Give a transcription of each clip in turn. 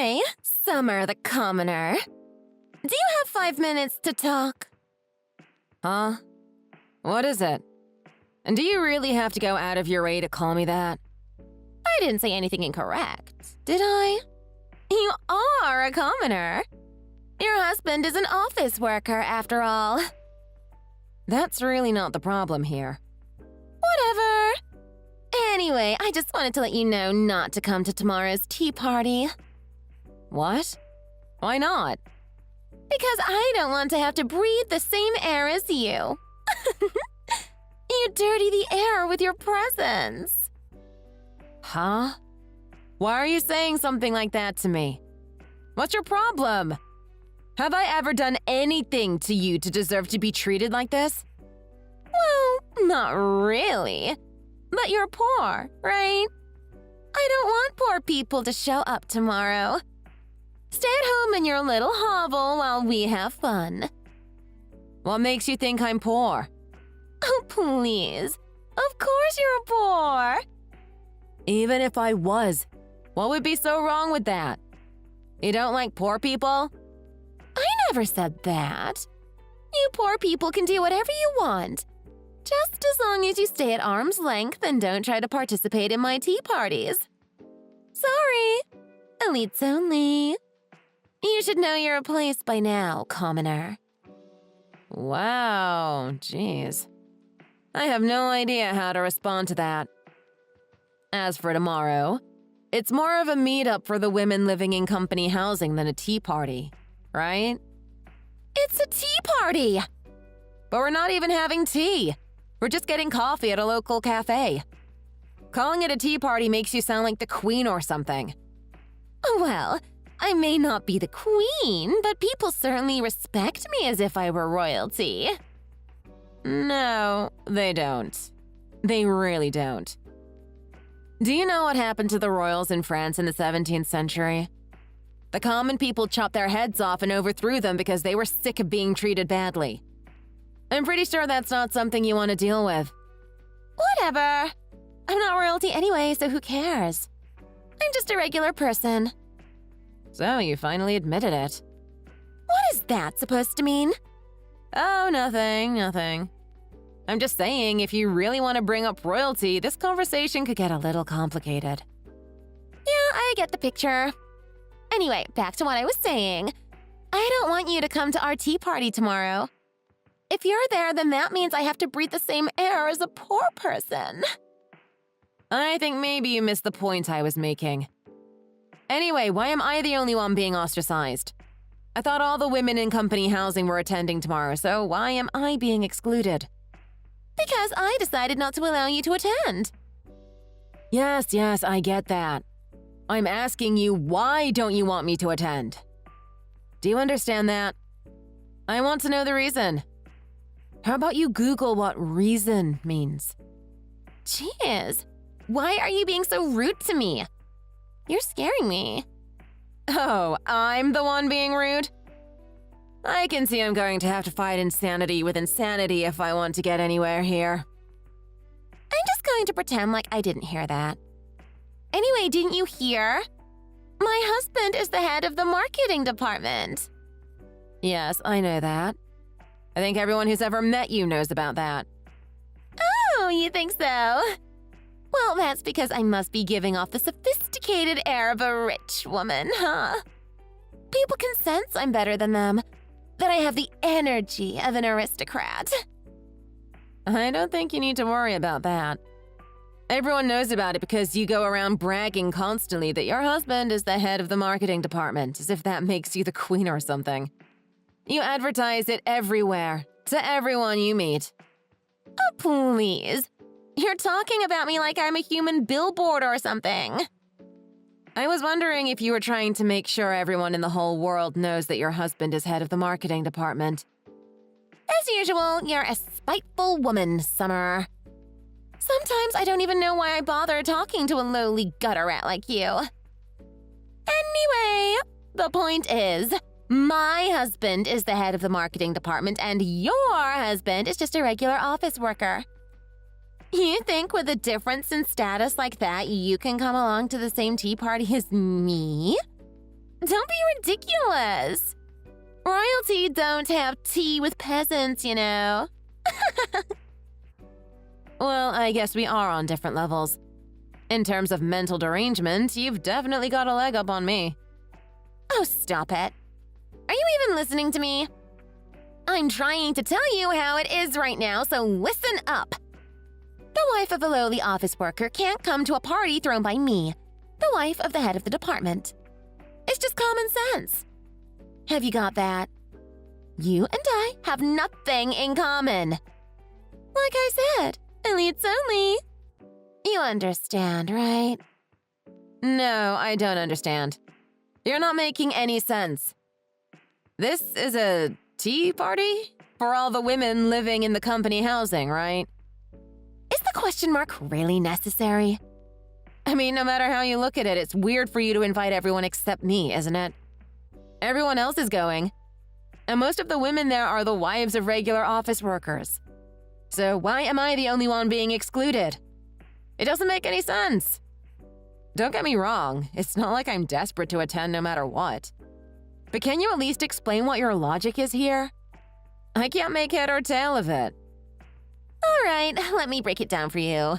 Hi, Summer the Commoner. Do you have 5 minutes to talk? Huh? What is it? And do you really have to go out of your way to call me that? I didn't say anything incorrect, did I? You are a commoner. Your husband is an office worker, after all. That's really not the problem here. Whatever. Anyway, I just wanted to let you know not to come to tomorrow's tea party. What? Why not? Because I don't want to have to breathe the same air as you. You dirty the air with your presence. Huh? Why are you saying something like that to me? What's your problem? Have I ever done anything to you to deserve to be treated like this? Well, not really. But you're poor, right? I don't want poor people to show up tomorrow. Stay at home in your little hovel while we have fun. What makes you think I'm poor? Oh, please. Of course you're poor. Even if I was, what would be so wrong with that? You don't like poor people? I never said that. You poor people can do whatever you want. Just as long as you stay at arm's length and don't try to participate in my tea parties. Sorry. Elites only. You should know your place by now, commoner. Wow, jeez. I have no idea how to respond to that. As for tomorrow, it's more of a meetup for the women living in company housing than a tea party, right? It's a tea party! But we're not even having tea. We're just getting coffee at a local cafe. Calling it a tea party makes you sound like the queen or something. Well, I may not be the queen, but people certainly respect me as if I were royalty. No, they don't. They really don't. Do you know what happened to the royals in France in the 17th century? The common people chopped their heads off and overthrew them because they were sick of being treated badly. I'm pretty sure that's not something you want to deal with. Whatever. I'm not royalty anyway, so who cares? I'm just a regular person. So you finally admitted it. What is that supposed to mean? Oh, nothing. I'm just saying, if you really want to bring up royalty, this conversation could get a little complicated. Yeah, I get the picture. Anyway, back to what I was saying. I don't want you to come to our tea party tomorrow. If you're there, then that means I have to breathe the same air as a poor person. I think maybe you missed the point I was making. Anyway, why am I the only one being ostracized? I thought all the women in company housing were attending tomorrow, so why am I being excluded? Because I decided not to allow you to attend. Yes, I get that. I'm asking you, why don't you want me to attend? Do you understand that? I want to know the reason. How about you Google what reason means? Jeez, why are you being so rude to me? You're scaring me. Oh, I'm the one being rude? I can see I'm going to have to fight insanity with insanity if I want to get anywhere here. I'm just going to pretend like I didn't hear that. Anyway, didn't you hear? My husband is the head of the marketing department. Yes, I know that. I think everyone who's ever met you knows about that. Oh, you think so? Well, that's because I must be giving off the sophisticated air of a rich woman, huh? People can sense I'm better than them, that I have the energy of an aristocrat. I don't think you need to worry about that. Everyone knows about it because you go around bragging constantly that your husband is the head of the marketing department, as if that makes you the queen or something. You advertise it everywhere, to everyone you meet. Oh, please. You're talking about me like I'm a human billboard or something. I was wondering if you were trying to make sure everyone in the whole world knows that your husband is head of the marketing department. As usual, you're a spiteful woman, Summer. Sometimes I don't even know why I bother talking to a lowly gutter rat like you. Anyway, the point is, my husband is the head of the marketing department and your husband is just a regular office worker. You think with a difference in status like that, you can come along to the same tea party as me? Don't be ridiculous. Royalty don't have tea with peasants, you know. Well, I guess we are on different levels. In terms of mental derangement, you've definitely got a leg up on me. Oh, stop it. Are you even listening to me? I'm trying to tell you how it is right now, so listen up. The wife of a lowly office worker can't come to a party thrown by me, the wife of the head of the department. It's just common sense. Have you got that? You and I have nothing in common. Like I said, elites only. You understand, right? No, I don't understand. You're not making any sense. This is a tea party? For all the women living in the company housing, right? Is the question mark really necessary? I mean, no matter how you look at it, it's weird for you to invite everyone except me, isn't it? Everyone else is going. And most of the women there are the wives of regular office workers. So why am I the only one being excluded? It doesn't make any sense. Don't get me wrong, it's not like I'm desperate to attend no matter what. But can you at least explain what your logic is here? I can't make head or tail of it. All right, let me break it down for you.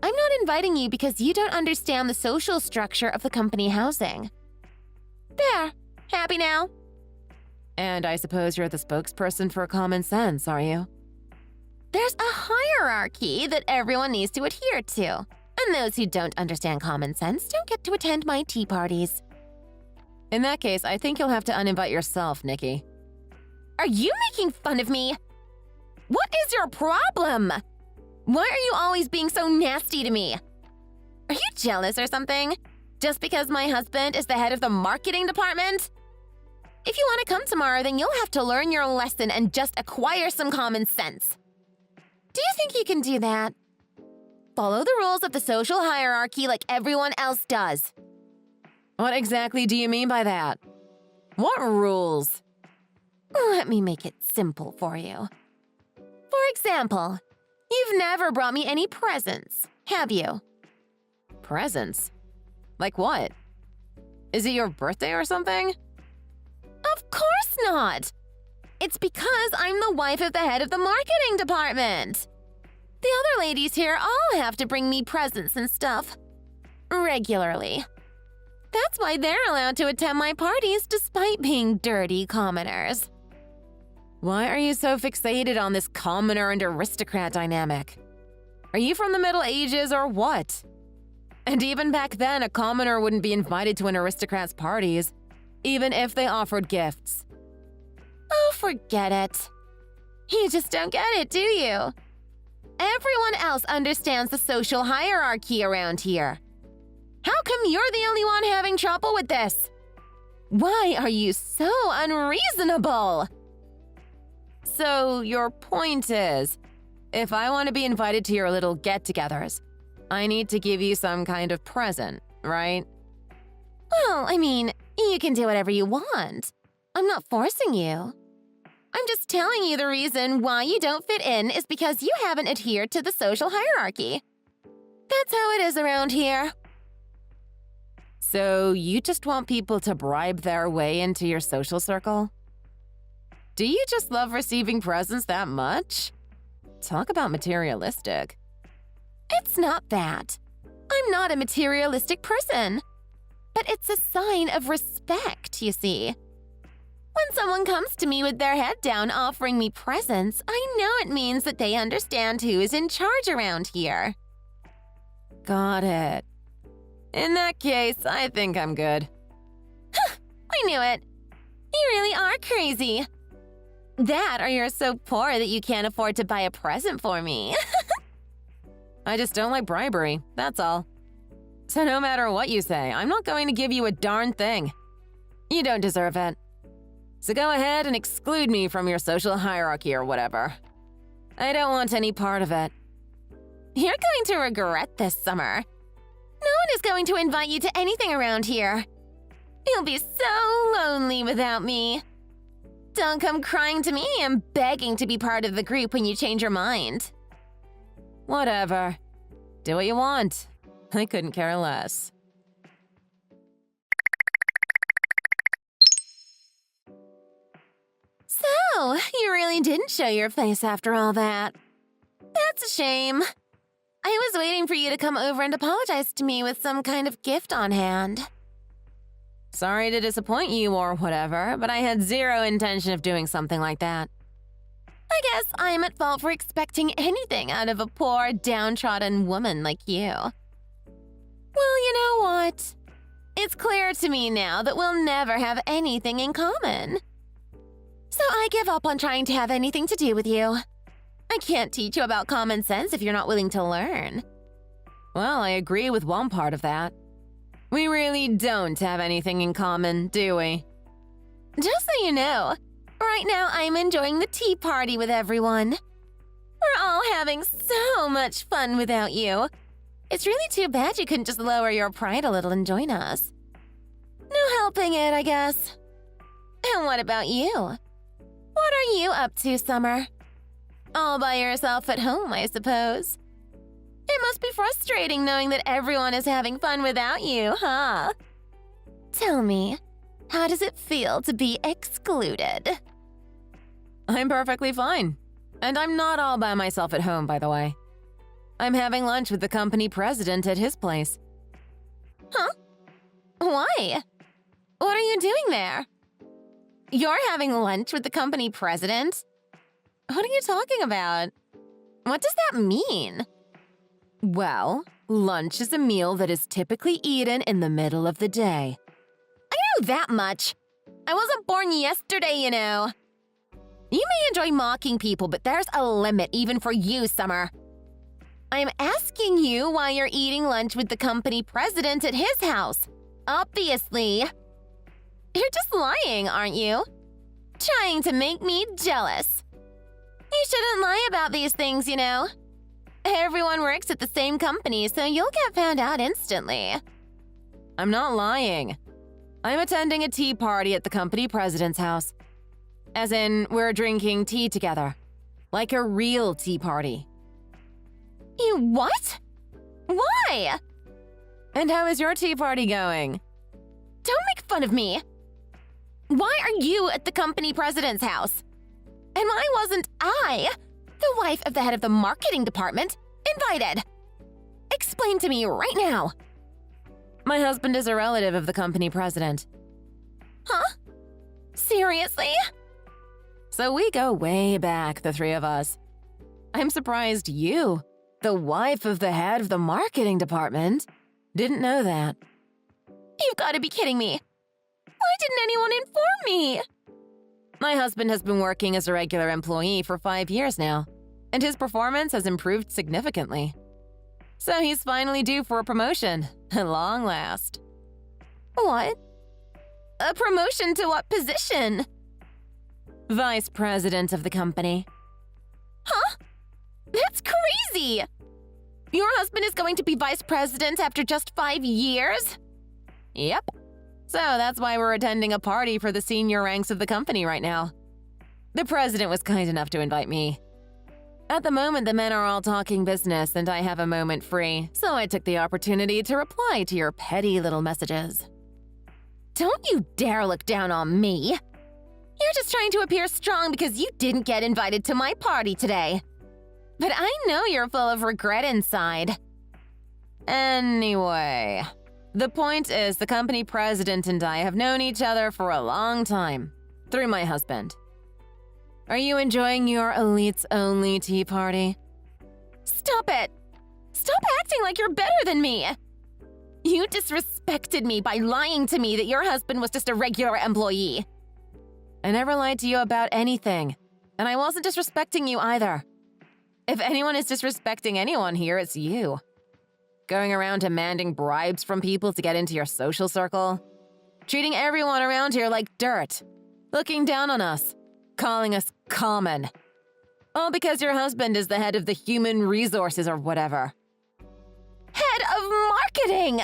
I'm not inviting you because you don't understand the social structure of the company housing. There, happy now? And I suppose you're the spokesperson for common sense, are you? There's a hierarchy that everyone needs to adhere to, and those who don't understand common sense don't get to attend my tea parties. In that case, I think you'll have to uninvite yourself, Nikki. Are you making fun of me? What is your problem? Why are you always being so nasty to me? Are you jealous or something? Just because my husband is the head of the marketing department? If you want to come tomorrow, then you'll have to learn your lesson and just acquire some common sense. Do you think you can do that? Follow the rules of the social hierarchy like everyone else does. What exactly do you mean by that? What rules? Let me make it simple for you. For example, you've never brought me any presents, have you? Presents? Like what? Is it your birthday or something? Of course not! It's because I'm the wife of the head of the marketing department. The other ladies here all have to bring me presents and stuff. Regularly. That's why they're allowed to attend my parties despite being dirty commoners. Why are you so fixated on this commoner and aristocrat dynamic? Are you from the Middle Ages or what? And even back then, a commoner wouldn't be invited to an aristocrat's parties, even if they offered gifts. Oh, forget it. You just don't get it, do you? Everyone else understands the social hierarchy around here. How come you're the only one having trouble with this? Why are you so unreasonable? So your point is, if I want to be invited to your little get-togethers, I need to give you some kind of present, right? Well, I mean, you can do whatever you want. I'm not forcing you. I'm just telling you the reason why you don't fit in is because you haven't adhered to the social hierarchy. That's how it is around here. So you just want people to bribe their way into your social circle? Do you just love receiving presents that much? Talk about materialistic. It's not that. I'm not a materialistic person. But it's a sign of respect, you see. When someone comes to me with their head down offering me presents, I know it means that they understand who is in charge around here. Got it. In that case, I think I'm good. I knew it. You really are crazy. That or you're so poor that you can't afford to buy a present for me. I just don't like bribery, that's all. So no matter what you say, I'm not going to give you a darn thing. You don't deserve it. So go ahead and exclude me from your social hierarchy or whatever. I don't want any part of it. You're going to regret this summer. No one is going to invite you to anything around here. You'll be so lonely without me. Don't come crying to me and begging to be part of the group when you change your mind. Whatever. Do what you want. I couldn't care less. really didn't show your face after all that. That's a shame. I was waiting for you to come over and apologize to me with some kind of gift on hand. Sorry to disappoint you or whatever, but I had zero intention of doing something like that. I guess I'm at fault for expecting anything out of a poor, downtrodden woman like you. Well, you know what? It's clear to me now that we'll never have anything in common. So I give up on trying to have anything to do with you. I can't teach you about common sense if you're not willing to learn. Well, I agree with one part of that. We really don't have anything in common, do we? Just so you know, right now I'm enjoying the tea party with everyone. We're all having so much fun without you. It's really too bad you couldn't just lower your pride a little and join us. No helping it, I guess. And what about you? What are you up to, Summer? All by yourself at home, I suppose. It must be frustrating knowing that everyone is having fun without you, huh? Tell me, how does it feel to be excluded? I'm perfectly fine. And I'm not all by myself at home, by the way. I'm having lunch with the company president at his place. Huh? Why? What are you doing there? You're having lunch with the company president? What are you talking about? What does that mean? Well, lunch is a meal that is typically eaten in the middle of the day. I know that much. I wasn't born yesterday, you know. You may enjoy mocking people, but there's a limit even for you, Summer. I'm asking you why you're eating lunch with the company president at his house. Obviously. You're just lying, aren't you? Trying to make me jealous. You shouldn't lie about these things, you know. Everyone works at the same company, so you'll get found out instantly. I'm not lying. I'm attending a tea party at the company president's house. As in, we're drinking tea together. Like a real tea party. You what? Why? And how is your tea party going? Don't make fun of me. Why are you at the company president's house? And why wasn't I, the wife of the head of the marketing department, invited? Explain to me right now. My husband is a relative of the company president. Huh? Seriously? So we go way back, the three of us. I'm surprised you, the wife of the head of the marketing department, didn't know that. You've got to be kidding me. Why didn't anyone inform me? My husband has been working as a regular employee for 5 years now, and his performance has improved significantly. So he's finally due for a promotion, at long last. What? A promotion to what position? Vice president of the company. Huh? That's crazy! Your husband is going to be vice president after just 5 years? Yep. So that's why we're attending a party for the senior ranks of the company right now. The president was kind enough to invite me. At the moment, the men are all talking business and I have a moment free, so I took the opportunity to reply to your petty little messages. Don't you dare look down on me! You're just trying to appear strong because you didn't get invited to my party today. But I know you're full of regret inside. Anyway, the point is the company president and I have known each other for a long time, through my husband. Are you enjoying your elites-only tea party? Stop it! Stop acting like you're better than me! You disrespected me by lying to me that your husband was just a regular employee. I never lied to you about anything, and I wasn't disrespecting you either. If anyone is disrespecting anyone here, it's you. Going around demanding bribes from people to get into your social circle. Treating everyone around here like dirt. Looking down on us. Calling us common. All because your husband is the head of the human resources or whatever. Head of marketing!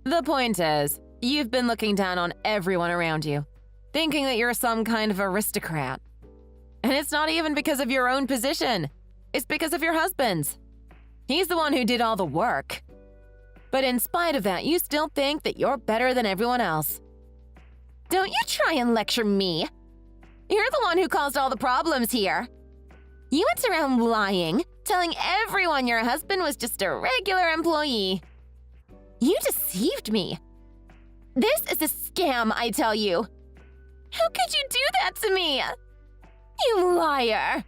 The point is, you've been looking down on everyone around you, thinking that you're some kind of aristocrat. And it's not even because of your own position. It's because of your husband's. He's the one who did all the work. But in spite of that, you still think that you're better than everyone else. Don't you try and lecture me. You're the one who caused all the problems here. You went around lying, telling everyone your husband was just a regular employee. You deceived me. This is a scam, I tell you. How could you do that to me? You liar!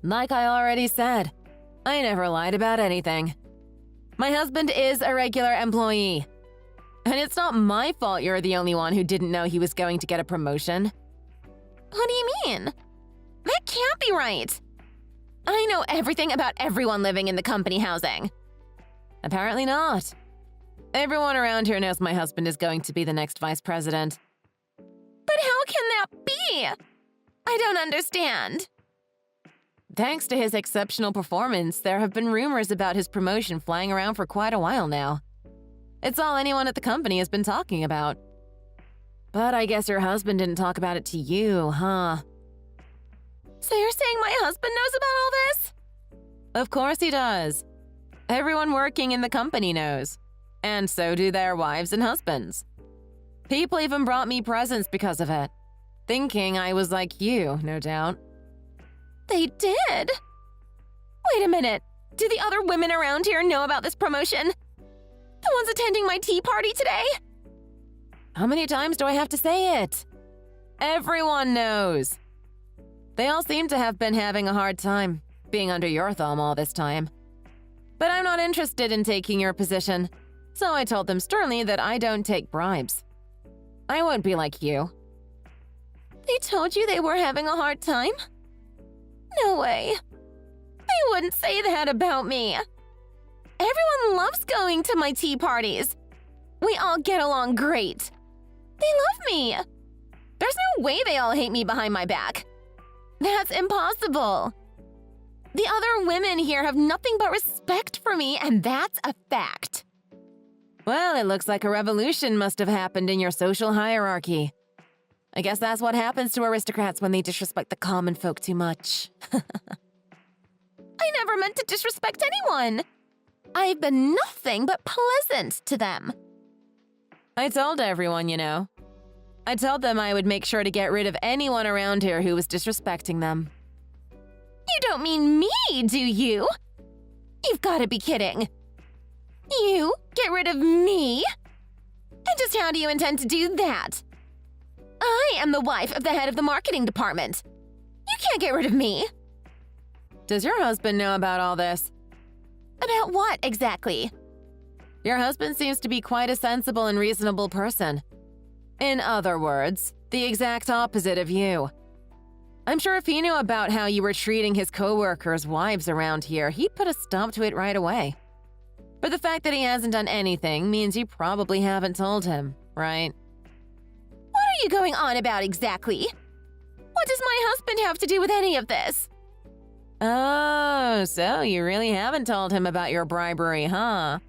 Like I already said, I never lied about anything. My husband is a regular employee. And it's not my fault you're the only one who didn't know he was going to get a promotion. What do you mean? That can't be right. I know everything about everyone living in the company housing. Apparently not. Everyone around here knows my husband is going to be the next vice president. But how can that be? I don't understand. Thanks to his exceptional performance, there have been rumors about his promotion flying around for quite a while now. It's all anyone at the company has been talking about. But I guess your husband didn't talk about it to you, huh? So you're saying my husband knows about all this? Of course he does. Everyone working in the company knows. And so do their wives and husbands. People even brought me presents because of it, thinking I was like you, no doubt. They did? Wait a minute. Do the other women around here know about this promotion? The ones attending my tea party today? How many times do I have to say it? Everyone knows. They all seem to have been having a hard time being under your thumb all this time. But I'm not interested in taking your position, so I told them sternly that I don't take bribes. I won't be like you. They told you they were having a hard time? No way. They wouldn't say that about me. Everyone loves going to my tea parties. We all get along great. They love me. There's no way they all hate me behind my back. That's impossible. The other women here have nothing but respect for me, and that's a fact. Well, it looks like a revolution must have happened in your social hierarchy. I guess that's what happens to aristocrats when they disrespect the common folk too much. I never meant to disrespect anyone. I've been nothing but pleasant to them. I told everyone, you know. I told them I would make sure to get rid of anyone around here who was disrespecting them. You don't mean me, do you? You've got to be kidding. You get rid of me? And just how do you intend to do that? I am the wife of the head of the marketing department. You can't get rid of me. Does your husband know about all this? About what, exactly? Your husband seems to be quite a sensible and reasonable person. In other words, the exact opposite of you. I'm sure if he knew about how you were treating his co-workers' wives around here, he'd put a stop to it right away. But the fact that he hasn't done anything means you probably haven't told him, right? What are you going on about exactly? What does my husband have to do with any of this? Oh, so you really haven't told him about your bribery, huh?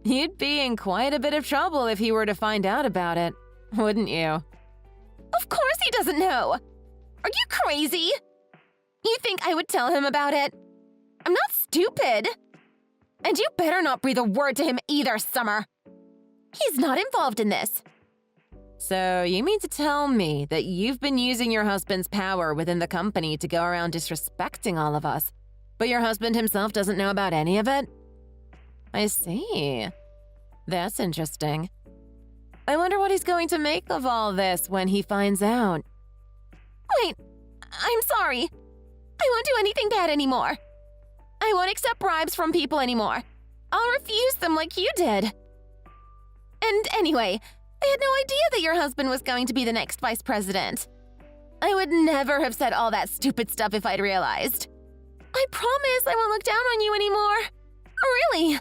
You'd be in quite a bit of trouble if he were to find out about it, wouldn't you? Of course he doesn't know! Are you crazy? You think I would tell him about it? I'm not stupid! And you better not breathe a word to him either, Summer! He's not involved in this. So you mean to tell me that you've been using your husband's power within the company to go around disrespecting all of us, but your husband himself doesn't know about any of it? I see. That's interesting. I wonder what he's going to make of all this when he finds out. Wait, I'm sorry. I won't do anything bad anymore. I won't accept bribes from people anymore. I'll refuse them like you did. And anyway, I had no idea that your husband was going to be the next vice president. I would never have said all that stupid stuff if I'd realized. I promise I won't look down on you anymore. Really.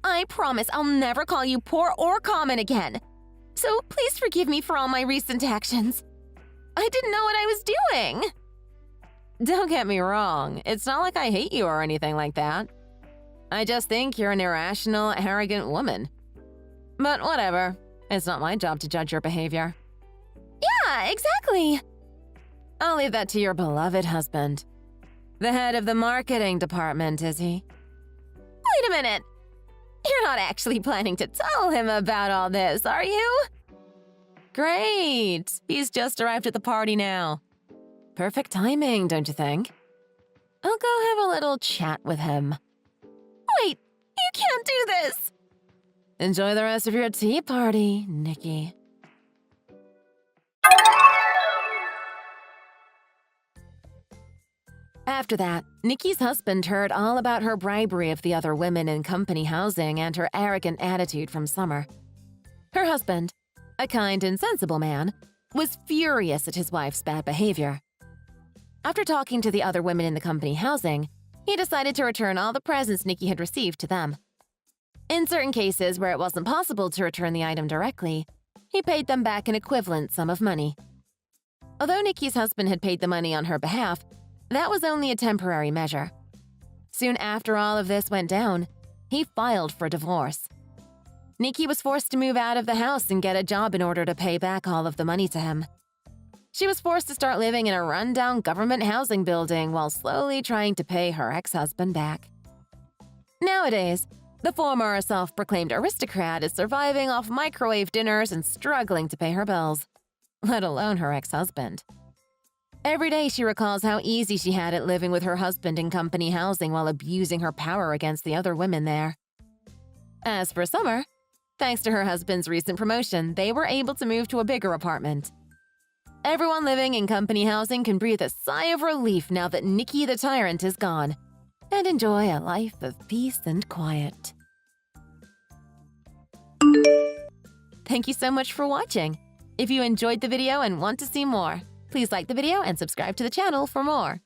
I promise I'll never call you poor or common again. So please forgive me for all my recent actions. I didn't know what I was doing. Don't get me wrong, it's not like I hate you or anything like that. I just think you're an irrational, arrogant woman. But whatever, it's not my job to judge your behavior. Yeah, exactly. I'll leave that to your beloved husband. The head of the marketing department, is he? Wait a minute. You're not actually planning to tell him about all this, are you? Great! He's just arrived at the party now. Perfect timing, don't you think? I'll go have a little chat with him. Wait, you can't do this! Enjoy the rest of your tea party, Nikki. After that, Nikki's husband heard all about her bribery of the other women in company housing and her arrogant attitude from Summer. Her husband, a kind and sensible man, was furious at his wife's bad behavior. After talking to the other women in the company housing, he decided to return all the presents Nikki had received to them. In certain cases where it wasn't possible to return the item directly, he paid them back an equivalent sum of money. Although Nikki's husband had paid the money on her behalf, that was only a temporary measure. Soon after all of this went down, he filed for divorce. Nikki was forced to move out of the house and get a job in order to pay back all of the money to him. She was forced to start living in a rundown government housing building while slowly trying to pay her ex-husband back. Nowadays, the former self-proclaimed aristocrat is surviving off microwave dinners and struggling to pay her bills, let alone her ex-husband. Every day she recalls how easy she had it living with her husband in company housing while abusing her power against the other women there. As for Summer, thanks to her husband's recent promotion, they were able to move to a bigger apartment. Everyone living in company housing can breathe a sigh of relief now that Nikki the tyrant is gone and enjoy a life of peace and quiet. Thank you so much for watching. If you enjoyed the video and want to see more, please like the video and subscribe to the channel for more.